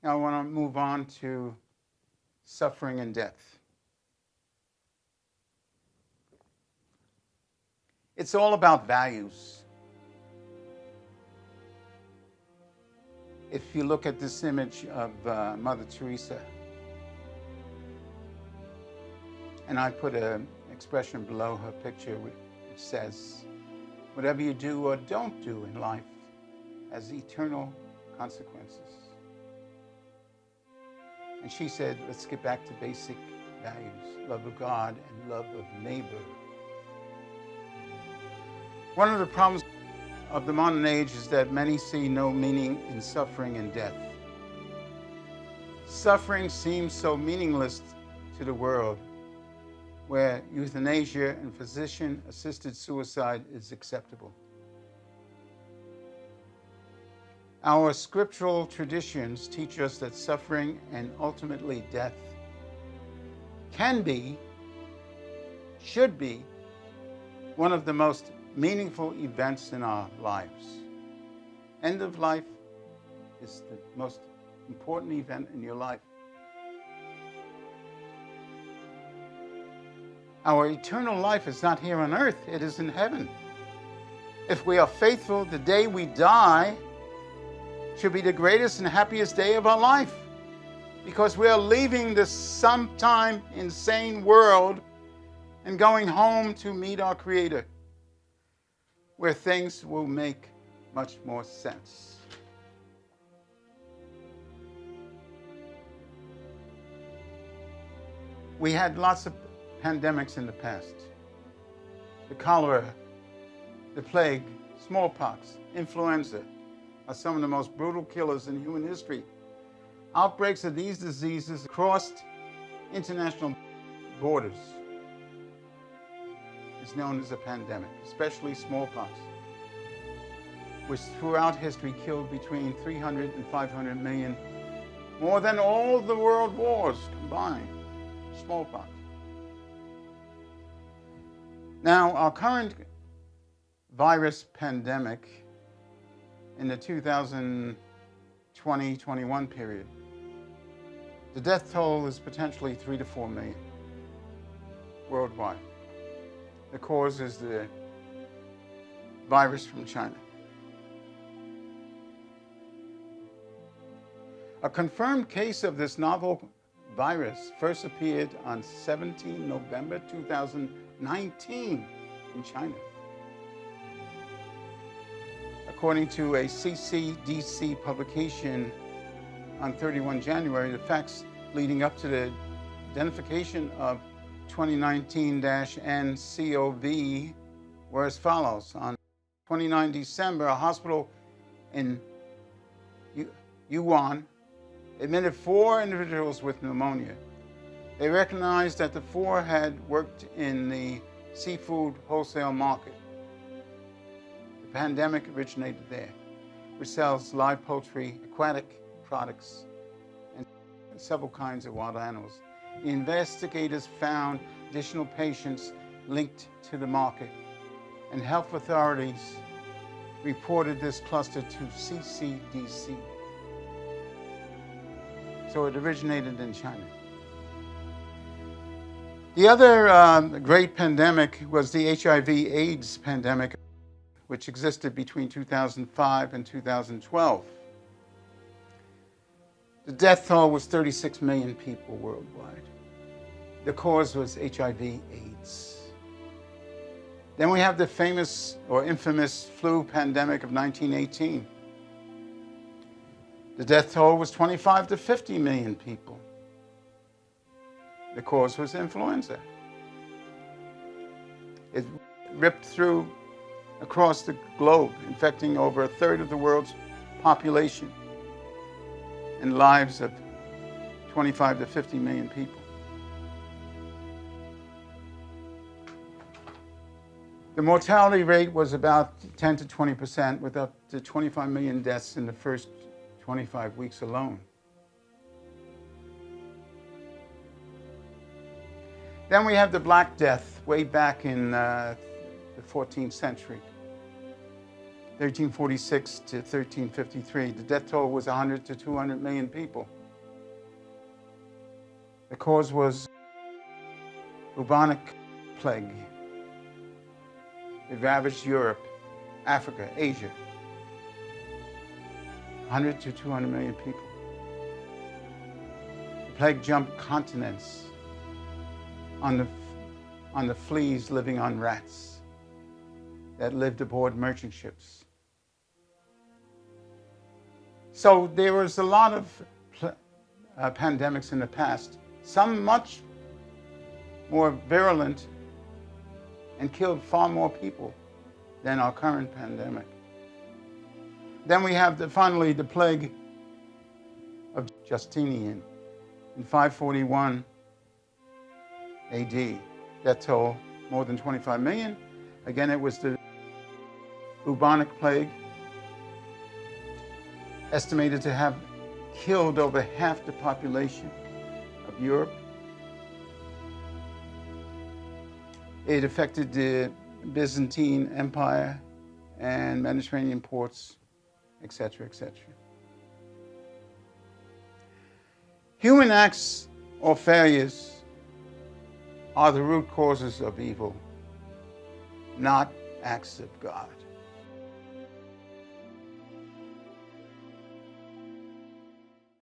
Now I want to move on to suffering and death. It's all about values. If you look at this image of Mother Teresa, and I put an expression below her picture which says, whatever you do or don't do in life has eternal consequences. And she said, let's get back to basic values, love of God and love of neighbor. One of the problems of the modern age is that many see no meaning in suffering and death. Suffering seems so meaningless to the world, where euthanasia and physician-assisted suicide is acceptable. Our scriptural traditions teach us that suffering and ultimately death can be, should be, one of the most meaningful events in our lives. End of life is the most important event in your life. Our eternal life is not here on earth, it is in heaven. If we are faithful, the day we die should be the greatest and happiest day of our life, because we are leaving this sometime insane world and going home to meet our Creator, where things will make much more sense. We had lots of pandemics in the past. The cholera, the plague, smallpox, influenza are some of the most brutal killers in human history. Outbreaks of these diseases crossed international borders is known as a pandemic, especially smallpox, which throughout history killed between 300 and 500 million, more than all the world wars combined. Smallpox. Now, our current virus pandemic in the 2020-21 period, the death toll is potentially 3 to 4 million worldwide. The cause is the virus from China. A confirmed case of this novel virus first appeared on 17 November 2019 in China. According to a CCDC publication on 31 January, the facts leading up to the identification of 2019-nCoV were as follows. On 29 December, a hospital in Yuan admitted 4 individuals with pneumonia. They recognized that the 4 had worked in the seafood wholesale market. The pandemic originated there, which sells live poultry, aquatic products, and several kinds of wild animals. The investigators found additional patients linked to the market, and health authorities reported this cluster to CCDC. So it originated in China. The other great pandemic was the Hiv Aids Pandemic, which existed between 2005 and 2012. The death toll was 36 million people worldwide. The cause was HIV AIDS. Then we have the famous or infamous flu pandemic of 1918. The death toll was 25 to 50 million people. The cause was influenza. It ripped through across the globe, infecting over a third of the world's population and lives of 25 to 50 million people. The mortality rate was about 10 to 20%, with up to 25 million deaths in the first 25 weeks alone. Then we have the Black Death, way back in the 14th century. 1346 to 1353. The death toll was 100 to 200 million people. The cause was bubonic plague. It ravaged Europe, Africa, Asia. 100 to 200 million people. The plague jumped continents on the fleas living on rats that lived aboard merchant ships. So there was a lot of pandemics in the past, some much more virulent and killed far more people than our current pandemic. Then we have finally the plague of Justinian in 541 AD. Death toll more than 25 million. Again, it was the bubonic plague, estimated to have killed over half the population of Europe. It affected the Byzantine Empire and Mediterranean ports, etc., etc. Human acts or failures are the root causes of evil, not acts of God.